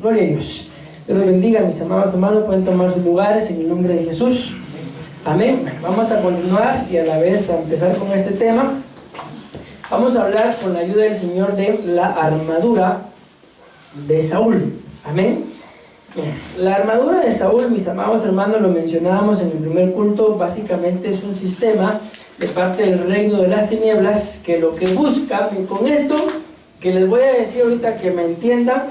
Gloria a Dios. Dios los bendiga, mis amados hermanos. Pueden tomar sus lugares en el nombre de Jesús. Amén. Vamos a continuar y a la vez a empezar con este tema. Vamos a hablar con la ayuda del Señor de la armadura de Saúl. Amén. La armadura de Saúl, mis amados hermanos, lo mencionábamos en el primer culto. Básicamente es un sistema de parte del reino de las tinieblas que lo que busca, con esto que les voy a decir ahorita, que me entiendan,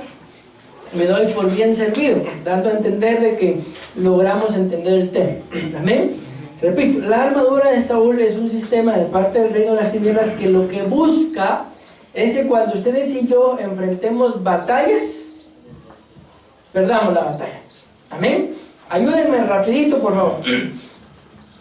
me doy por bien servido, dando a entender de que logramos entender el tema. Amén. Repito, la armadura de Saúl es un sistema de parte del reino de las tinieblas que lo que busca es que cuando ustedes y yo enfrentemos batallas, perdamos la batalla. Amén. Ayúdenme rapidito, por favor.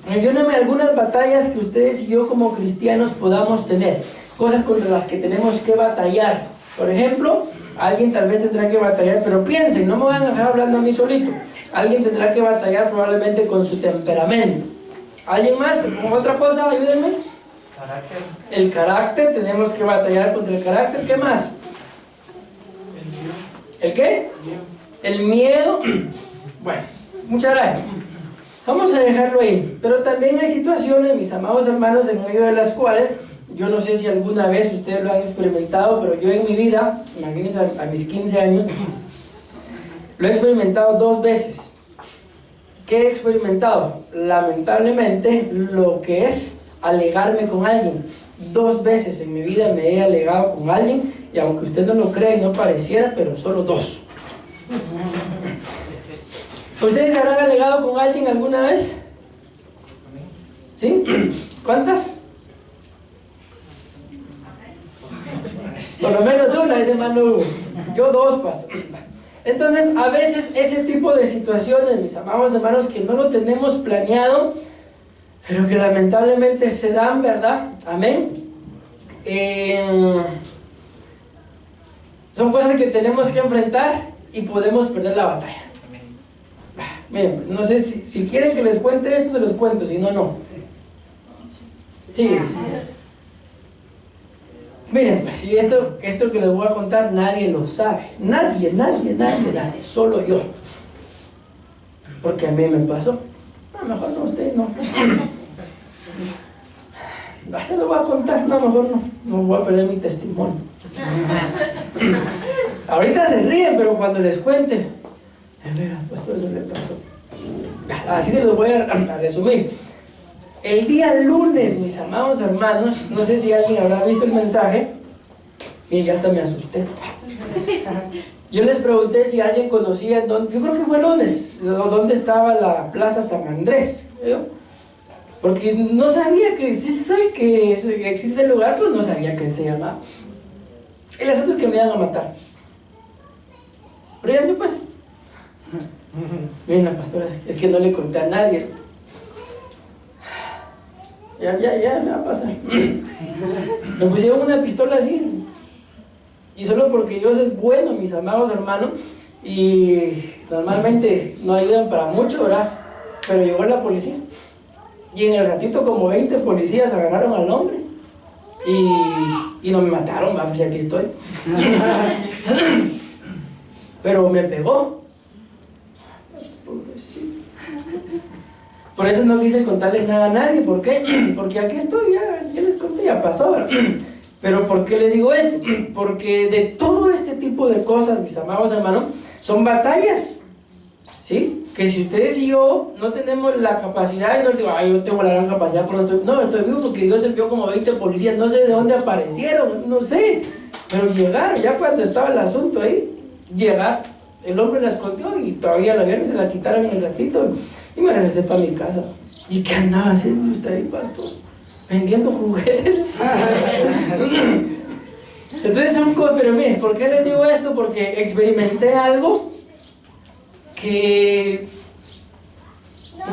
Menciónenme algunas batallas que ustedes y yo como cristianos podamos tener, cosas contra las que tenemos que batallar. Por ejemplo, alguien tal vez tendrá que batallar, pero piensen, no me van a dejar hablando a mí solito. Alguien tendrá que batallar probablemente con su temperamento. ¿Alguien más? ¿Otra cosa? Ayúdenme. Carácter. El carácter, tenemos que batallar contra el carácter. ¿Qué más? ¿El qué? El miedo. Bueno, muchas gracias. Vamos a dejarlo ahí. Pero también hay situaciones, mis amados hermanos, en medio de las cuales, yo no sé si alguna vez ustedes lo han experimentado, pero yo en mi vida, imagínense, a mis 15 años, lo he experimentado 2 veces. ¿Qué he experimentado? Lamentablemente, lo que es alegarme con alguien. 2 veces en mi vida me he alegado con alguien, y aunque usted no lo crea y no pareciera, pero solo 2. ¿Ustedes se habrán alegado con alguien alguna vez? ¿Sí? ¿Cuántas? Por lo menos una, ese hermano. Yo 2, pastor. Entonces, a veces ese tipo de situaciones, mis amados hermanos, que no lo tenemos planeado, pero que lamentablemente se dan, ¿verdad? Amén. Son cosas que tenemos que enfrentar y podemos perder la batalla. Miren, no sé si quieren que les cuente esto, se los cuento, si no, no. Sí. Miren, si esto que les voy a contar nadie lo sabe. Nadie, solo yo. Porque a mí me pasó. No, mejor no, ustedes no. Se lo voy a contar, no, mejor no. No voy a perder mi testimonio. Ahorita se ríen, pero cuando les cuente, pues todo eso le pasó. Así se los voy a resumir. El día lunes, mis amados hermanos, no sé si alguien habrá visto el mensaje. Miren, ya hasta me asusté. Yo les pregunté si alguien conocía dónde, yo creo que fue el lunes, dónde estaba la Plaza San Andrés, ¿no? Porque no sabía que, sí se sabe que existe el lugar, pues no sabía que se llama. El asunto es que me iban a matar. Ríanse pues. Miren, la pastora, es que no le conté a nadie. Ya me va a pasar. Me pusieron una pistola así. Y solo porque Dios es bueno, mis amados hermanos. Y normalmente no ayudan para mucho, ¿verdad? Pero llegó la policía. Y en el ratito como 20 policías agarraron al hombre. Y no me mataron, vamos, ya aquí estoy. Pero me pegó. Por eso no quise contarles nada a nadie. ¿Por qué? Porque aquí estoy, ya les conté, ya pasó. Pero ¿por qué les digo esto? Porque de todo este tipo de cosas, mis amados hermanos, son batallas, ¿sí? Que si ustedes y yo no tenemos la capacidad, y no les digo, yo tengo la gran capacidad, pero estoy vivo porque Dios envió como 20 policías, no sé de dónde aparecieron, no sé, pero llegaron, ya cuando estaba el asunto ahí, llegar, el hombre la escondió y todavía la vieron, se la quitaron en el ratito. Y me regresé para mi casa. ¿Y qué andaba haciendo usted ahí, pastor? Vendiendo juguetes. Entonces son cosas, pero miren, ¿por qué les digo esto? Porque experimenté algo que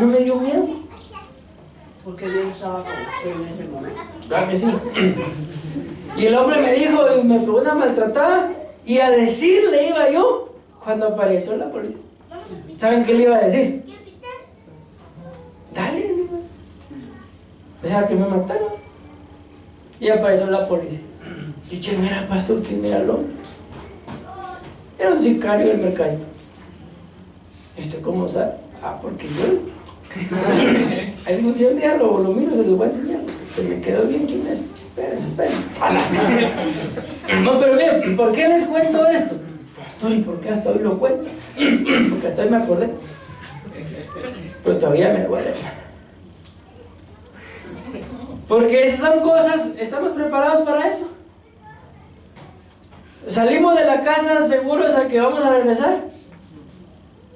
no me dio miedo. Porque Dios estaba con usted en ese momento. Claro que sí. Y el hombre me dijo, y me pegó una maltratada, y a decirle iba yo cuando apareció la policía. ¿Saben qué le iba a decir? Dale, o sea, que me mataron. Y apareció la policía. Y yo, mira, pastor, ¿quién era el hombre? Era un sicario del mercadito. ¿Y usted cómo sabe? Porque yo algún día lo miro, se lo voy a enseñar. Se me quedó bien quién es. Espérense. No, pero bien, ¿por qué les cuento esto? Pastor, ¿y por qué hasta hoy lo cuento? Porque hasta hoy me acordé. Pero todavía me duele. Porque esas son cosas, ¿estamos preparados para eso? ¿Salimos de la casa seguros a que vamos a regresar?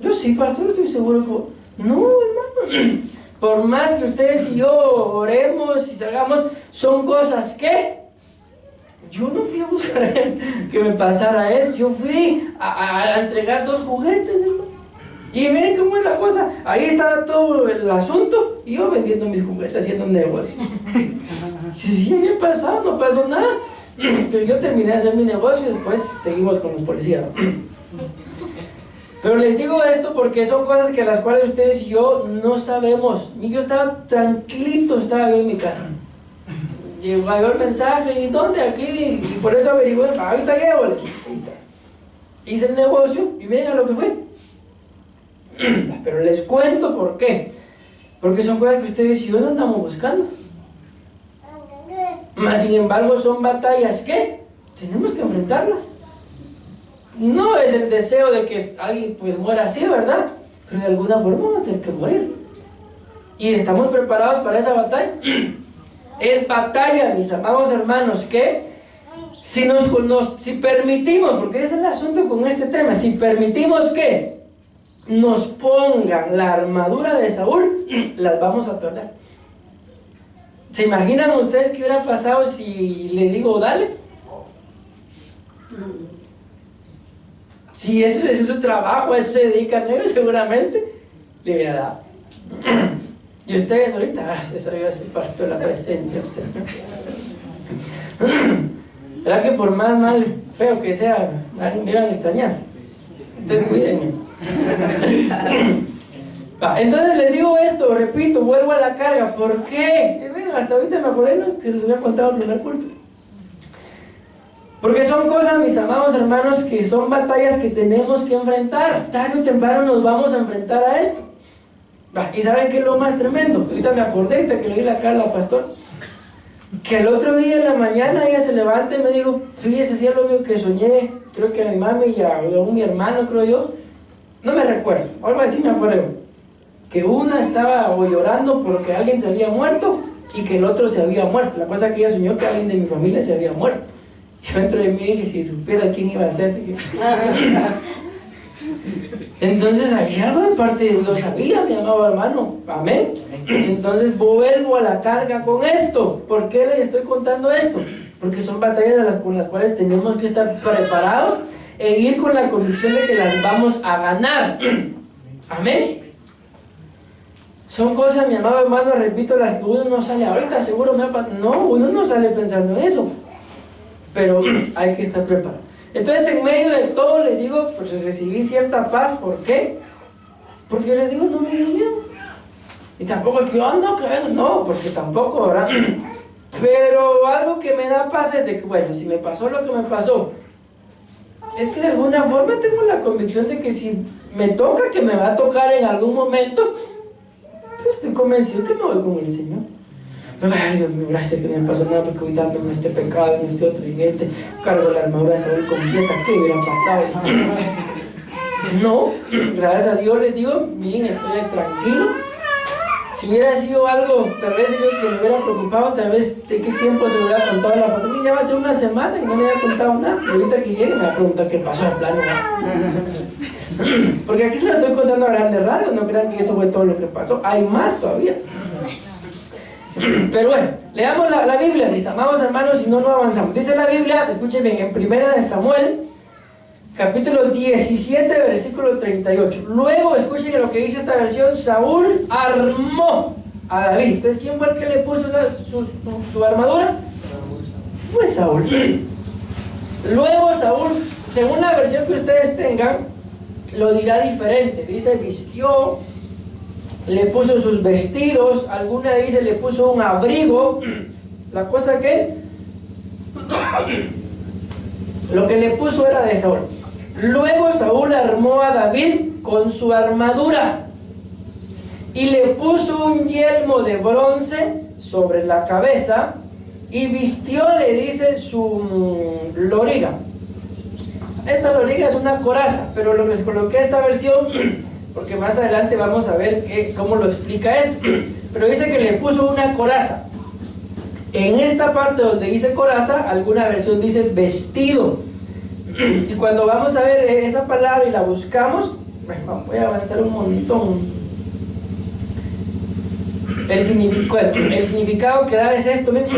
Yo sí, pastor, estoy seguro que... No, hermano. Por más que ustedes y yo oremos y salgamos, son cosas que... Yo no fui a buscar que me pasara eso. Yo fui a entregar 2 juguetes, hermano. Y miren cómo es la cosa. Ahí estaba todo el asunto y yo vendiendo mis juguetes, haciendo un negocio. Sí, me ha pasado, no pasó nada. Pero yo terminé de hacer mi negocio y después seguimos con los policías. Pero les digo esto porque son cosas que las cuales ustedes y yo no sabemos. Y yo estaba tranquilito, estaba yo en mi casa. Llegó el mensaje, ¿y dónde? Aquí, y por eso averigué, ahorita llevo. Hice el negocio y miren a lo que fue. Pero les cuento por qué. Porque son cosas que ustedes y yo no andamos buscando. Mas sin embargo son batallas que tenemos que enfrentarlas. No es el deseo de que alguien pues muera así, ¿verdad? Pero de alguna forma va a tener que morir. Y estamos preparados para esa batalla. Es batalla, mis amados hermanos, que si permitimos, porque ese es el asunto con este tema, si permitimos que nos pongan la armadura de Saúl, las vamos a perder. ¿Se imaginan ustedes qué hubiera pasado si le digo dale? Si ese es su trabajo, a eso se dedican ellos, seguramente le hubiera dado. Y ustedes ahorita, eso ya se partió la presencia. ¿Verdad que por más mal feo que sea, me iban a extrañar? Ustedes cuídenme. Entonces les digo esto, repito, vuelvo a la carga. ¿Por qué? Hasta ahorita me acordé, ¿no?, que les había contado el primer culto. Porque son cosas, mis amados hermanos, que son batallas que tenemos que enfrentar. Tarde o temprano nos vamos a enfrentar a esto. ¿Y saben qué es lo más tremendo? Ahorita me acordé, ahorita que le di la cara al pastor, que el otro día en la mañana ella se levanta y me dijo, fíjese, si es lo mío que soñé, creo que a mi mami y a mi hermano, creo yo, no me recuerdo, algo así me acuerdo, que una estaba llorando porque alguien se había muerto y que el otro se había muerto. La cosa es que ella soñó que alguien de mi familia se había muerto. Yo dentro de mí dije, si supiera quién iba a ser. Entonces había algo de parte de Dios, sabía, mi amado hermano, amén. Entonces vuelvo a la carga con esto. ¿Por qué les estoy contando esto? Porque son batallas con las cuales tenemos que estar preparados e ir con la convicción de que las vamos a ganar, amén. Son cosas, mi amado hermano, repito, las que uno no sale ahorita, seguro no, uno no sale pensando en eso, pero hay que estar preparado. Entonces, en medio de todo, les digo, pues recibí cierta paz. ¿Por qué? Porque les digo, no me dio miedo. Y tampoco es que yo, no, que venga, no, porque tampoco, ¿verdad? Pero algo que me da paz es de que, bueno, si me pasó lo que me pasó, es que de alguna forma tengo la convicción de que si me toca, que me va a tocar en algún momento, pues estoy convencido que me voy con el Señor. Ay, Dios mío, gracias que no me pasó nada, porque ahorita ando en este pecado, en este otro, en este, cargo la armadura de Saúl completa, ¿qué hubiera pasado? No, gracias a Dios les digo, bien, estoy tranquilo. Si hubiera sido algo, tal vez yo que me hubiera preocupado, tal vez de qué tiempo se me hubiera contado la pastora. Ya va a ser una semana y no me había contado nada. Y ahorita que llegue me va a preguntar qué pasó en plano. Porque aquí se lo estoy contando a grandes rasgos, no crean que eso fue todo lo que pasó. Hay más todavía. Pero bueno, leamos la Biblia, mis amados hermanos, y no avanzamos. Dice la Biblia, escuchen bien, en 1 de Samuel, capítulo 17, versículo 38. Luego, escuchen lo que dice esta versión: Saúl armó a David. Entonces, ¿quién fue el que le puso su armadura? Pues Saúl. Luego Saúl, según la versión que ustedes tengan, lo dirá diferente. Dice, vistió, le puso sus vestidos, alguna dice le puso un abrigo. La cosa que lo que le puso era de Saúl. Luego Saúl armó a David con su armadura y le puso un yelmo de bronce sobre la cabeza y vistió, le dice, su loriga. Esa loriga es una coraza, pero lo que se coloqué esta versión, porque más adelante vamos a ver cómo lo explica esto, pero dice que le puso una coraza. En esta parte donde dice coraza, alguna versión dice vestido. Y cuando vamos a ver esa palabra y la buscamos, bueno, voy a avanzar un montón. El significado que da es esto mismo.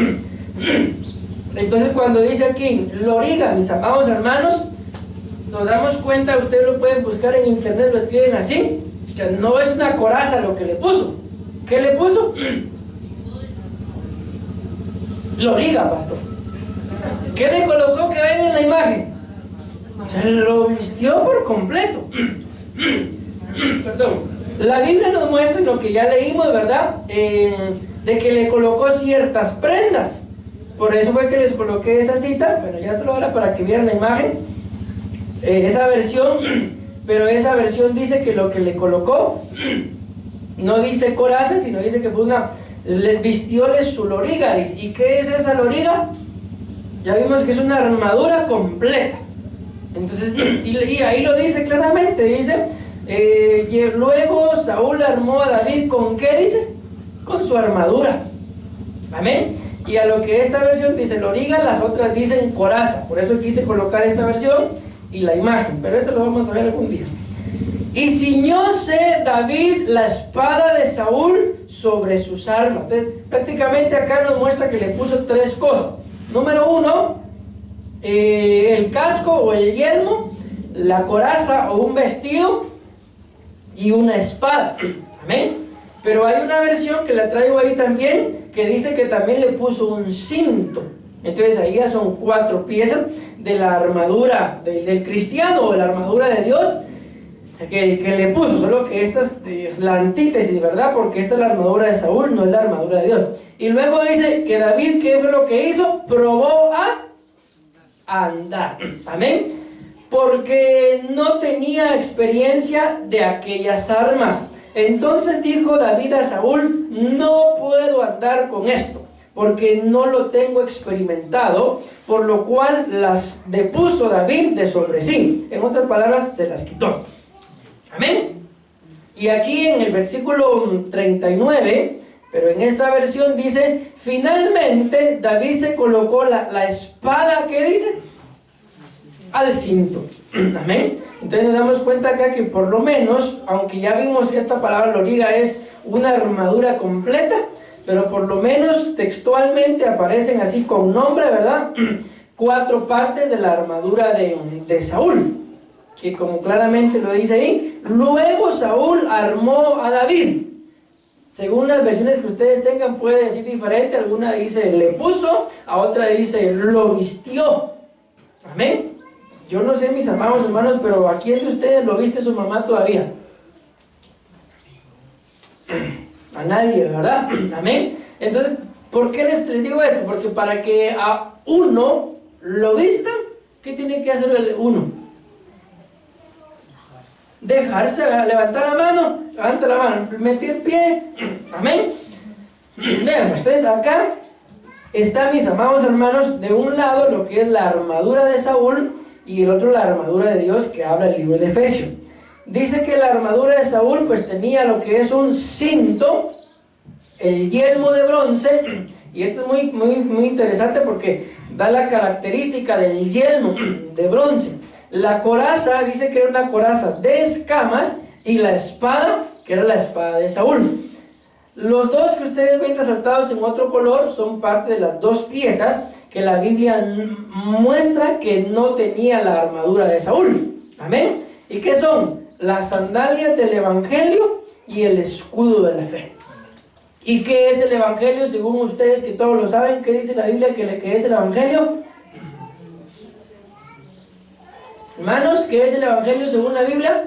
Entonces cuando dice aquí loriga, mis amados hermanos, nos damos cuenta, ustedes lo pueden buscar en internet, lo escriben así, que no es una coraza lo que le puso. ¿Qué le puso? Loriga, pastor. ¿Qué le colocó que ven en la imagen? Se lo vistió por completo. Perdón. La Biblia nos muestra lo que ya leímos, ¿verdad? De que le colocó ciertas prendas. Por eso fue que les coloqué esa cita. Bueno, ya solo ahora para que vieran la imagen. Esa versión, pero esa versión dice que lo que le colocó no dice coraza, sino dice que fue le vistióle su loriga. ¿Y qué es esa loriga? Ya vimos que es una armadura completa. Entonces, y ahí lo dice claramente, dice, luego Saúl armó a David ¿con qué dice? Con su armadura. Amén. Y a lo que esta versión dice loriga, las otras dicen coraza. Por eso quise colocar esta versión y la imagen, pero eso lo vamos a ver algún día. Y ciñóse David la espada de Saúl sobre sus armas. Entonces, prácticamente acá nos muestra que le puso tres cosas. Número uno, el casco o el yelmo, la coraza o un vestido y una espada. Amén. Pero hay una versión que la traigo ahí también, que dice que también le puso un cinto. Entonces ahí ya son 4 piezas de la armadura del cristiano, o la armadura de Dios que le puso. Solo que esta es la antítesis, ¿verdad? Porque esta es la armadura de Saúl, no es la armadura de Dios. Y luego dice que David, ¿qué fue lo que hizo? Probó a andar. Amén. Porque no tenía experiencia de aquellas armas. Entonces dijo David a Saúl: no puedo andar con esto, porque no lo tengo experimentado, por lo cual las depuso David de sobre sí. En otras palabras, se las quitó. Amén. Y aquí en el versículo 39, pero en esta versión dice: finalmente David se colocó la espada, ¿qué dice? Al cinto. Amén. Entonces nos damos cuenta acá que por lo menos, aunque ya vimos que esta palabra loriga es una armadura completa, pero por lo menos textualmente aparecen así con nombre, ¿verdad? 4 partes de la armadura de Saúl, que como claramente lo dice ahí. Luego Saúl armó a David. Según las versiones que ustedes tengan puede decir diferente. Alguna dice le puso, a otra dice lo vistió. Amén. Yo no sé, mis amados hermanos, pero ¿a quién de ustedes lo viste su mamá todavía? A nadie, ¿verdad? Amén. Entonces, ¿por qué les digo esto? Porque para que a uno lo vistan, ¿qué tiene que hacer el uno? Dejarse, levantar la mano, levanta la mano, meter el pie. Amén. Vean, ustedes acá está, mis amados hermanos, de un lado lo que es la armadura de Saúl y el otro la armadura de Dios, que habla el libro de Efesios. Dice que la armadura de Saúl pues tenía lo que es un cinto, el yelmo de bronce, y esto es muy interesante porque da la característica del yelmo de bronce. La coraza, dice que era una coraza de escamas, y la espada, que era la espada de Saúl. Los dos que ustedes ven resaltados en otro color son parte de las 2 piezas que la Biblia muestra que no tenía la armadura de Saúl. Amén. ¿Y qué son? Las sandalias del Evangelio y el escudo de la fe. ¿Y qué es el Evangelio? Según ustedes, que todos lo saben, ¿qué dice la Biblia que es el Evangelio? Hermanos, ¿qué es el Evangelio según la Biblia?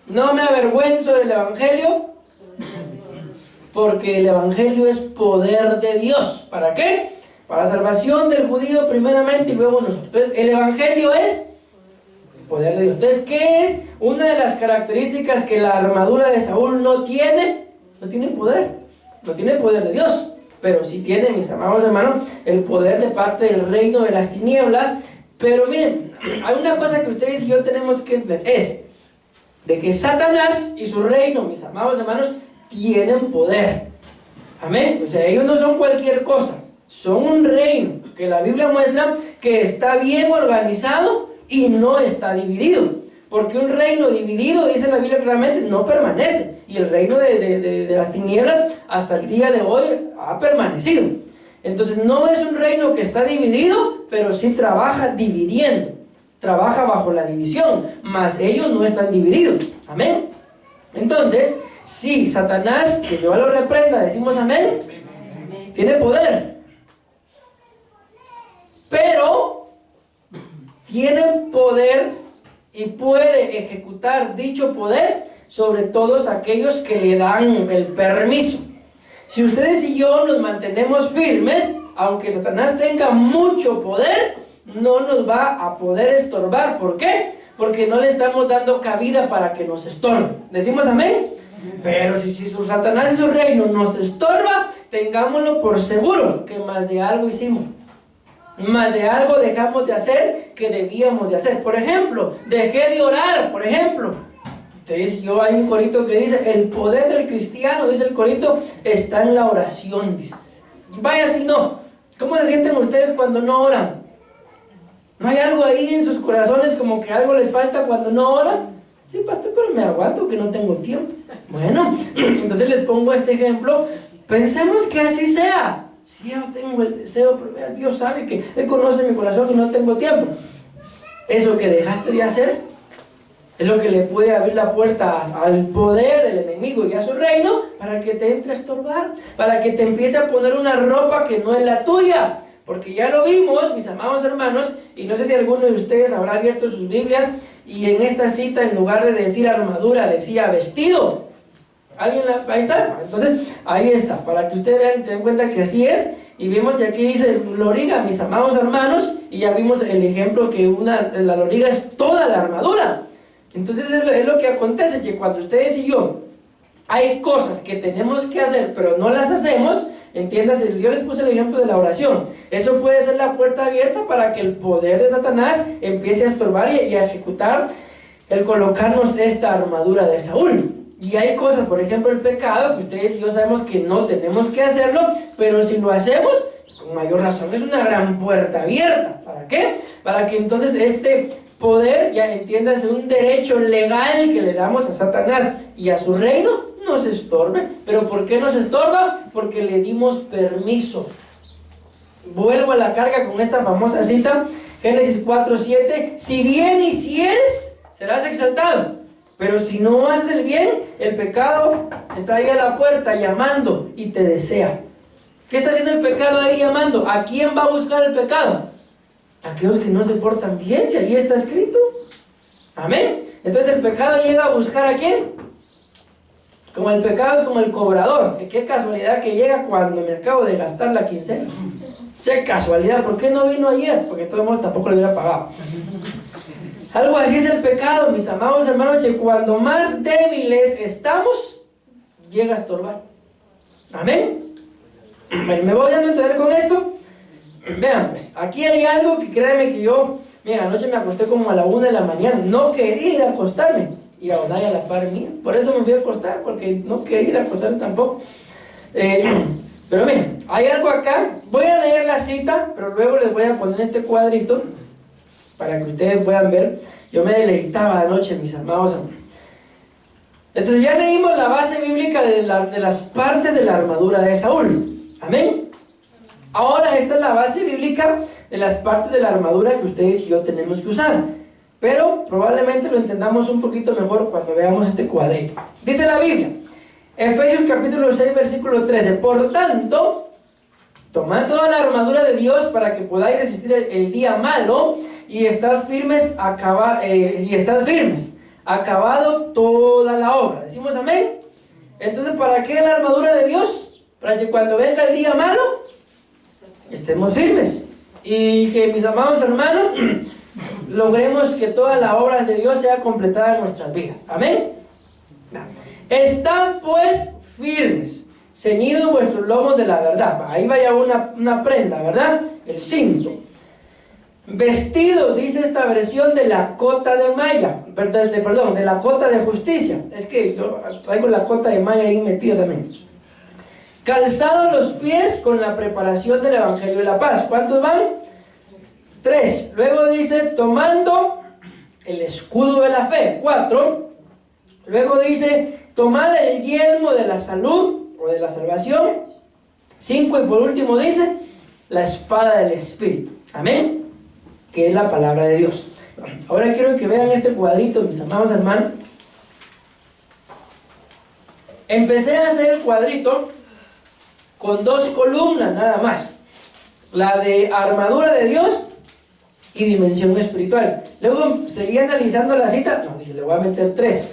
No me avergüenzo del Evangelio, porque el Evangelio es poder de Dios. ¿Para qué? Para la salvación del judío primeramente y luego nosotros. Entonces, el evangelio es el poder de Dios. Entonces, ¿qué es una de las características que la armadura de Saúl no tiene? No tiene poder. No tiene poder de Dios. Pero sí tiene, mis amados hermanos, el poder de parte del reino de las tinieblas. Pero miren, hay una cosa que ustedes y yo tenemos que entender, es de que Satanás y su reino, mis amados hermanos, tienen poder. Amén. O sea, ellos no son cualquier cosa, son un reino que la Biblia muestra que está bien organizado y no está dividido. Porque un reino dividido, dice la Biblia claramente, no permanece. Y el reino de las tinieblas hasta el día de hoy ha permanecido. Entonces no es un reino que está dividido, pero sí trabaja dividiendo. Trabaja bajo la división, mas ellos no están divididos. Amén. Entonces, si Satanás, que Jehová lo reprenda, decimos amén, tiene poder. Pero tiene poder y puede ejecutar dicho poder sobre todos aquellos que le dan el permiso. Si ustedes y yo nos mantenemos firmes, aunque Satanás tenga mucho poder, no nos va a poder estorbar. ¿Por qué? Porque no le estamos dando cabida para que nos estorbe. ¿Decimos amén? Pero si su Satanás y su reino nos estorba, tengámoslo por seguro que más de algo hicimos. Más de algo dejamos de hacer que debíamos de hacer. Por ejemplo, dejé de orar, por ejemplo. Entonces yo hay un corito que dice, el poder del cristiano, dice el corito, está en la oración. Dice. Vaya si no. ¿Cómo se sienten ustedes cuando no oran? ¿No hay algo ahí en sus corazones como que algo les falta cuando no oran? Sí, pastor, pero me aguanto que no tengo tiempo. Bueno, entonces les pongo este ejemplo. Pensemos que así sea. Si yo tengo el deseo, pero Dios sabe que Él conoce mi corazón y no tengo tiempo. Eso que dejaste de hacer es lo que le puede abrir la puerta al poder del enemigo y a su reino para que te entre a estorbar, para que te empiece a poner una ropa que no es la tuya. Porque ya lo vimos, mis amados hermanos, y no sé si alguno de ustedes habrá abierto sus Biblias y en esta cita, en lugar de decir armadura, decía vestido. ¿Alguien ahí está? Entonces, ahí está, para que ustedes vean, se den cuenta que así es. Y vimos que aquí dice loriga, mis amados hermanos, y ya vimos el ejemplo que la loriga es toda la armadura. Entonces es lo que acontece, que cuando ustedes y yo hay cosas que tenemos que hacer, pero no las hacemos, entiéndase, yo les puse el ejemplo de la oración. Eso puede ser la puerta abierta para que el poder de Satanás empiece a estorbar y a ejecutar el colocarnos esta armadura de Saúl. Y hay cosas, por ejemplo el pecado, que ustedes y yo sabemos que no tenemos que hacerlo, pero si lo hacemos, con mayor razón, es una gran puerta abierta. ¿Para qué? Para que entonces este poder, ya entiéndase, un derecho legal que le damos a Satanás y a su reino, nos estorbe. ¿Pero por qué nos estorba? Porque le dimos permiso. Vuelvo a la carga con esta famosa cita, Génesis 4:7, si bien hicieres, serás exaltado. Pero si no haces el bien, el pecado está ahí a la puerta llamando y te desea. ¿Qué está haciendo el pecado ahí llamando? ¿A quién va a buscar el pecado? A aquellos que no se portan bien, si ahí está escrito. Amén. Entonces el pecado llega a buscar ¿a quién? Como el pecado es como el cobrador. Qué casualidad que llega cuando me acabo de gastar la quincena. Qué casualidad, ¿por qué no vino ayer? Porque todo el mundo tampoco le hubiera pagado. Algo así es el pecado, mis amados hermanos, que cuando más débiles estamos, llega a estorbar. Amén. ¿Me voy a entender con esto? Vean, pues, aquí hay algo que créanme que yo, mira, anoche me acosté como a la 1 de la mañana, no quería ir a acostarme, y a Olaya a la par mía, por eso me fui a acostar, porque no quería ir a acostarme tampoco. Pero miren, hay algo acá, voy a leer la cita, pero luego les voy a poner este cuadrito, para que ustedes puedan ver. Yo me deleitaba anoche, mis amados hermanos. Entonces ya leímos la base bíblica de las partes de la armadura de Saúl. Amén. Ahora esta es la base bíblica de las partes de la armadura que ustedes y yo tenemos que usar. Pero probablemente lo entendamos un poquito mejor cuando veamos este cuadrito. Dice la Biblia, Efesios capítulo 6, versículo 13. Por tanto, tomad toda la armadura de Dios para que podáis resistir el día malo y estad firmes, acabado toda la obra. ¿Decimos amén? Entonces, ¿para qué la armadura de Dios? Para que cuando venga el día malo, estemos firmes. Y que, mis amados hermanos, logremos que toda la obra de Dios sea completada en nuestras vidas. Amén. Estad pues firmes, ceñidos vuestros lomos de la verdad. Ahí vaya una prenda, ¿verdad? El cinto. Vestidos, dice esta versión, de la cota de malla, perdón, de la cota de justicia. Es que yo traigo la cota de malla ahí metida también. Calzados los pies con la preparación del Evangelio de la paz. ¿Cuántos van? 3. Luego dice, tomando el escudo de la fe. 4. Luego dice, tomad el yelmo de la salud o de la salvación. 5. Y por último dice, la espada del Espíritu. Amén. Que es la palabra de Dios. Ahora quiero que vean este cuadrito, mis amados hermanos. Empecé a hacer el cuadrito con 2 columnas nada más. La de armadura de Dios y dimensión espiritual. Luego seguí analizando la cita. No, dije, le voy a meter 3.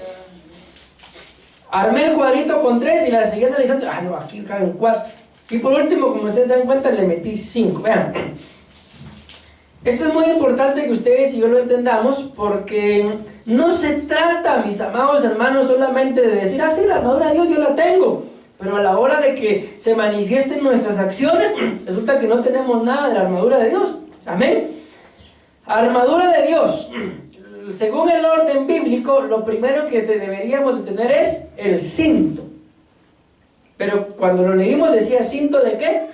Armé el cuadrito con 3 y la seguí analizando. Ah, no, aquí caben 4. Y por último, como ustedes se dan cuenta, le metí 5. Vean. Esto es muy importante que ustedes y yo lo entendamos, porque no se trata, mis amados hermanos, solamente de decir, ah, sí, la armadura de Dios yo la tengo, pero a la hora de que se manifiesten nuestras acciones, resulta que no tenemos nada de la armadura de Dios. Amén. Armadura de Dios. Según el orden bíblico, lo primero que deberíamos de tener es el cinto. Pero cuando lo leímos decía, ¿cinto de qué?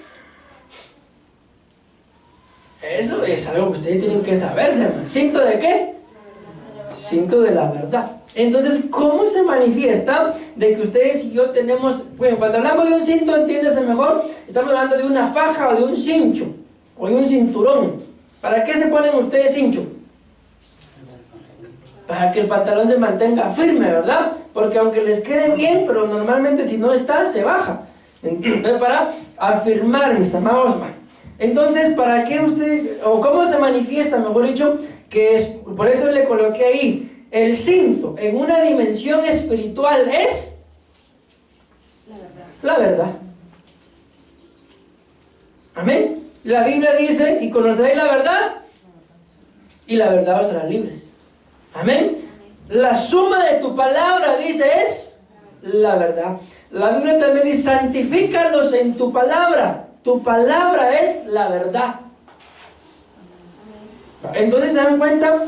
Eso es algo que ustedes tienen que saberse, hermano. ¿Cinto de qué? Cinto de la verdad. Entonces, ¿cómo se manifiesta de que ustedes y yo tenemos... Bueno, cuando hablamos de un cinto, entiéndase mejor, estamos hablando de una faja o de un cincho, o de un cinturón. ¿Para qué se ponen ustedes cincho? Para que el pantalón se mantenga firme, ¿verdad? Porque aunque les quede bien, pero normalmente si no está, se baja. Entonces, para afirmar, mis amados hermanos. Entonces, ¿para qué usted, o cómo se manifiesta, mejor dicho, que es, por eso le coloqué ahí, el cinto en una dimensión espiritual es la verdad. Amén. La Biblia dice, y conoceréis la verdad, y la verdad os hará libres. Amén. La suma de tu palabra, dice, es la verdad. La Biblia también dice, santifícalos en tu palabra. Tu palabra es la verdad. Entonces se dan cuenta,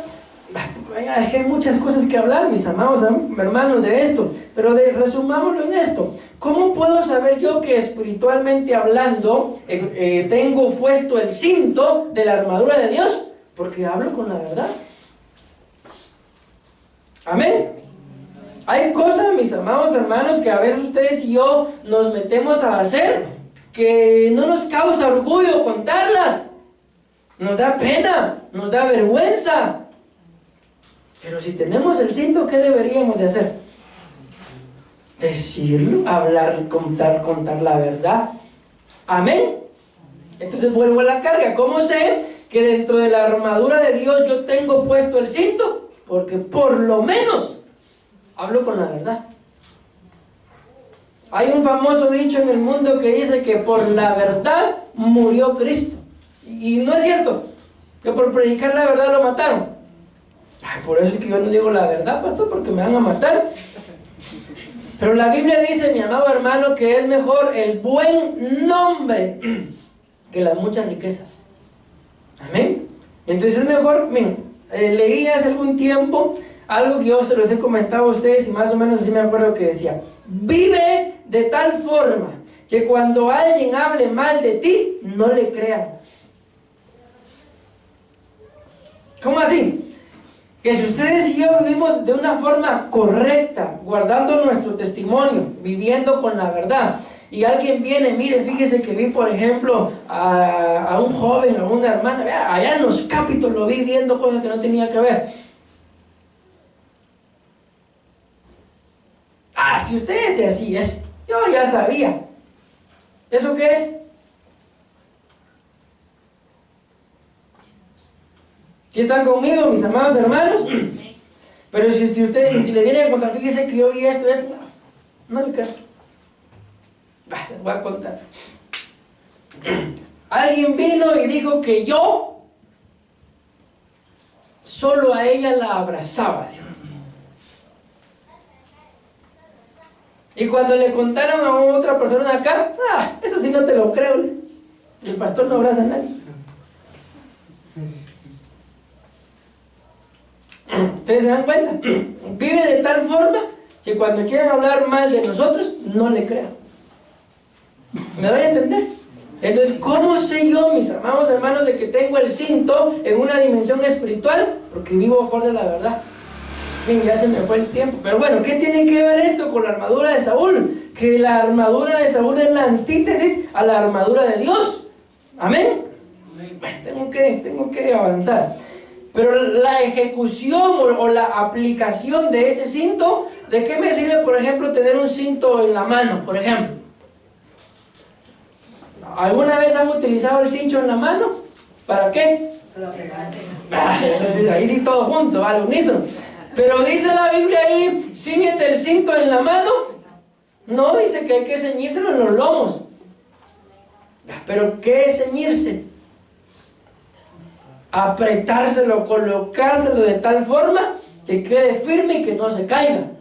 es que hay muchas cosas que hablar, mis amados hermanos, de esto, pero resumámoslo en esto. ¿Cómo puedo saber yo que espiritualmente hablando tengo puesto el cinto de la armadura de Dios? Porque hablo con la verdad. Amén. Hay cosas, mis amados hermanos, que a veces ustedes y yo nos metemos a hacer que no nos causa orgullo contarlas. Nos da pena, nos da vergüenza. Pero si tenemos el cinto, ¿qué deberíamos de hacer? Decirlo, hablar, contar la verdad. Amén. Entonces vuelvo a la carga. ¿Cómo sé que dentro de la armadura de Dios yo tengo puesto el cinto? Porque por lo menos hablo con la verdad. Hay un famoso dicho en el mundo que dice que por la verdad murió Cristo. Y no es cierto, que por predicar la verdad lo mataron. Ay, por eso es que yo no digo la verdad, pastor, porque me van a matar. Pero la Biblia dice, mi amado hermano, que es mejor el buen nombre que las muchas riquezas. Amén. Entonces es mejor, miren, leí hace algún tiempo algo que yo se los he comentado a ustedes y más o menos así me acuerdo que decía: vive de tal forma que cuando alguien hable mal de ti, no le crean. ¿Cómo así? Que si ustedes y yo vivimos de una forma correcta, guardando nuestro testimonio, viviendo con la verdad, y alguien viene, mire, fíjese que vi, por ejemplo, a un joven, a una hermana, vea, allá en los Cápitos lo vi viendo cosas que no tenía que ver. Ah, si usted es así, yo ya sabía. ¿Eso qué es? ¿Sí están conmigo, mis amados hermanos? Pero si le viene a contar, fíjese que yo vi esto, no le creo. Les voy a contar. Alguien vino y dijo que yo solo a ella la abrazaba. Y cuando le contaron a otra persona de acá, eso sí no te lo creo. El pastor no abraza a nadie. ¿Ustedes se dan cuenta? Vive de tal forma que cuando quieran hablar mal de nosotros, no le crean. ¿Me doy a entender? Entonces, ¿cómo sé yo, mis amados hermanos, de que tengo el cinto en una dimensión espiritual? Porque vivo mejor de la verdad. Bien, ya se me fue el tiempo. Pero bueno, ¿qué tiene que ver esto con la armadura de Saúl? Que la armadura de Saúl es la antítesis a la armadura de Dios. ¿Amén? Bueno, tengo que avanzar. Pero la ejecución o la aplicación de ese cinto, ¿de qué me sirve, por ejemplo, tener un cinto en la mano, por ejemplo? ¿Alguna vez han utilizado el cincho en la mano? ¿Para qué? Eso sí, ahí sí todo junto, al unísono. Pero dice la Biblia ahí, ciñete el cinto en la mano. No, dice que hay que ceñírselo en los lomos. ¿Pero qué es ceñirse? Apretárselo, colocárselo de tal forma que quede firme y que no se caiga.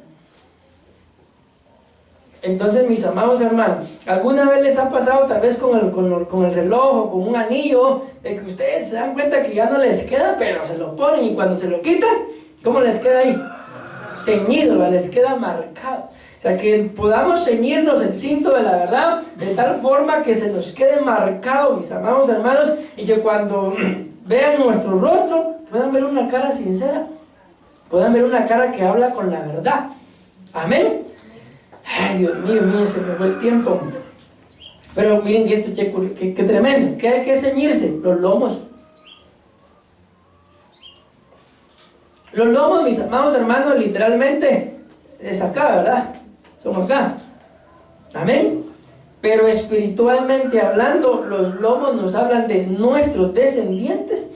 Entonces, mis amados hermanos, ¿alguna vez les ha pasado tal vez con el reloj o con un anillo, de que ustedes se dan cuenta que ya no les queda, pero se lo ponen y cuando se lo quitan, ¿cómo les queda ahí? Ceñido, les queda marcado. O sea, que podamos ceñirnos el cinto de la verdad de tal forma que se nos quede marcado, mis amados hermanos, y que cuando vean nuestro rostro puedan ver una cara sincera, puedan ver una cara que habla con la verdad. Amén. Ay, Dios mío, se me fue el tiempo. Pero miren esto, qué tremendo. ¿Qué hay que ceñirse? Los lomos. Los lomos, mis amados hermanos, literalmente es acá, ¿verdad? Somos acá. Amén. Pero espiritualmente hablando, los lomos nos hablan de nuestros descendientes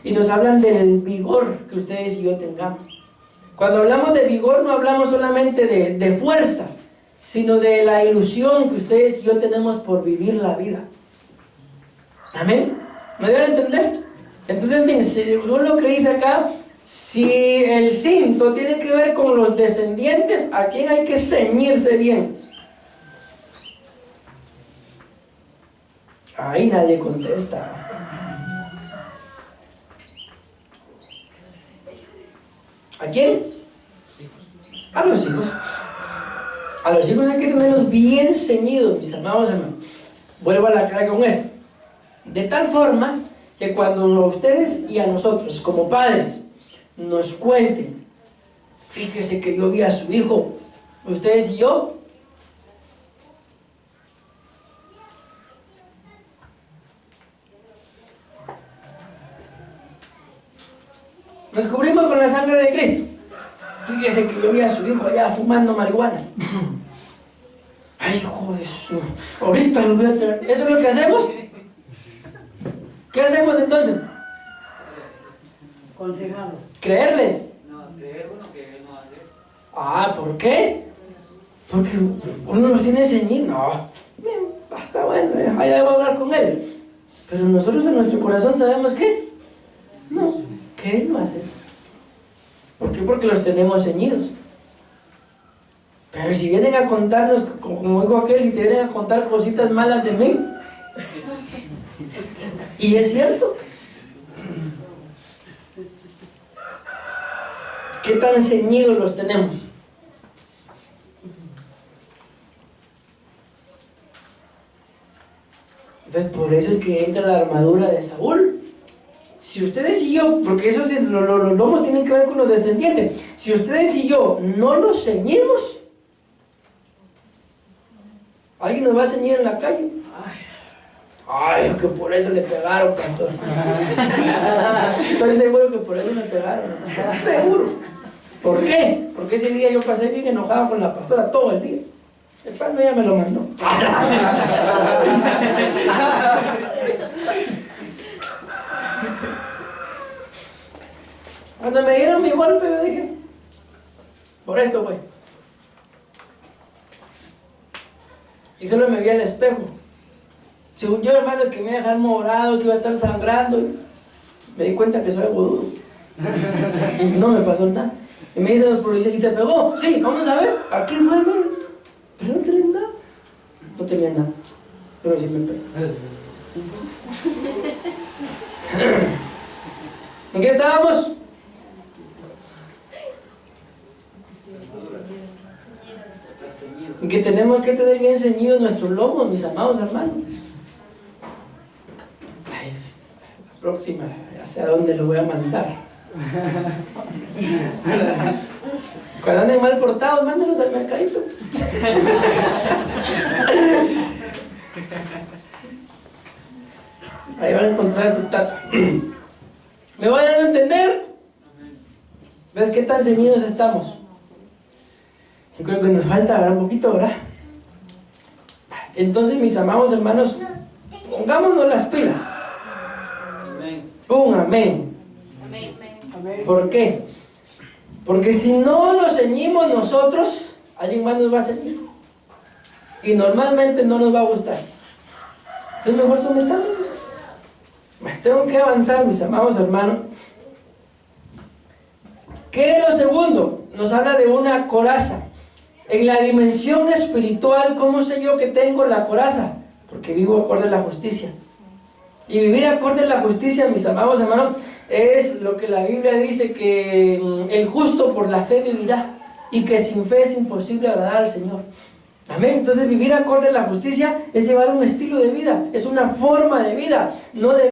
y nos hablan del vigor que ustedes y yo tengamos. Cuando hablamos de vigor, no hablamos solamente de fuerza, sino de la ilusión que ustedes y yo tenemos por vivir la vida. Amén. ¿Me deben entender? Entonces, bien, según lo que dice acá, si el cinto tiene que ver con los descendientes, ¿a quién hay que ceñirse bien? Ahí nadie contesta. ¿A quién? A los hijos. A los hijos hay que tenerlos bien ceñidos, mis amados hermanos. Vuelvo a la cara con esto. De tal forma que cuando a ustedes y a nosotros, como padres, nos cuenten, fíjese que yo vi a su hijo, ustedes y yo, nos cubrimos con la sangre de Cristo. Fíjese que yo vi a su hijo allá fumando marihuana. Ay, hijo de su... Ahorita lo voy a traer. ¿Eso es lo que hacemos? ¿Qué hacemos entonces? Aconsejamos. ¿Creerles? No, creer uno que él no hace eso. Ah, ¿por qué? Porque uno los tiene ceñidos. No, está bueno, allá debo hablar con él. Pero nosotros en nuestro corazón sabemos que no, que él no hace eso. ¿Por qué? Porque los tenemos ceñidos. Pero si vienen a contarnos, como dijo aquel, si te vienen a contar cositas malas de mí, y es cierto, ¿qué tan ceñidos los tenemos? Entonces, por eso es que entra la armadura de Saúl. Si ustedes y yo, porque esos los lomos tienen que ver con los descendientes, si ustedes y yo no los ceñimos, ¿alguien nos va a ceñir en la calle? Ay, que por eso le pegaron, pastor. Estoy seguro que por eso me pegaron. Seguro. ¿Por qué? Porque ese día yo pasé bien enojado con la pastora todo el día. El pan ya me lo mandó. Cuando me dieron mi golpe, yo dije, por esto fue. Y solo me vi al espejo. Según yo, hermano, que me iba a dejar morado, que iba a estar sangrando. Me di cuenta que soy algo duro. Y no me pasó nada. Y me dice el policía, ¿y te pegó? Sí, vamos a ver. Aquí fue, hermano. Pero no tenía nada. No tenía nada. Pero sí me pegó. ¿En qué estábamos? En que tenemos que tener bien ceñidos nuestros lomos, mis amados hermanos. Ay, la próxima, ya sé a dónde lo voy a mandar. Cuando anden mal portados, mándenlos al mercadito. Ahí van a encontrar su tato. ¿Me van a entender? ¿Ves qué tan ceñidos estamos? Yo creo que nos falta hablar un poquito, ¿verdad? Entonces, mis amados hermanos, pongámonos las pilas. Amén. Un amén. Amén. ¿Por qué? Porque si no nos ceñimos nosotros, alguien más nos va a ceñir. Y normalmente no nos va a gustar. Entonces mejor sometámonos. Tengo que avanzar, mis amados hermanos. ¿Qué es lo segundo? Nos habla de una coraza. En la dimensión espiritual, ¿cómo sé yo que tengo la coraza? Porque vivo acorde a la justicia. Y vivir acorde a la justicia, mis amados hermanos, es lo que la Biblia dice, que el justo por la fe vivirá, y que sin fe es imposible agradar al Señor. Amén. Entonces vivir acorde a la justicia es llevar un estilo de vida, es una forma de vida, no de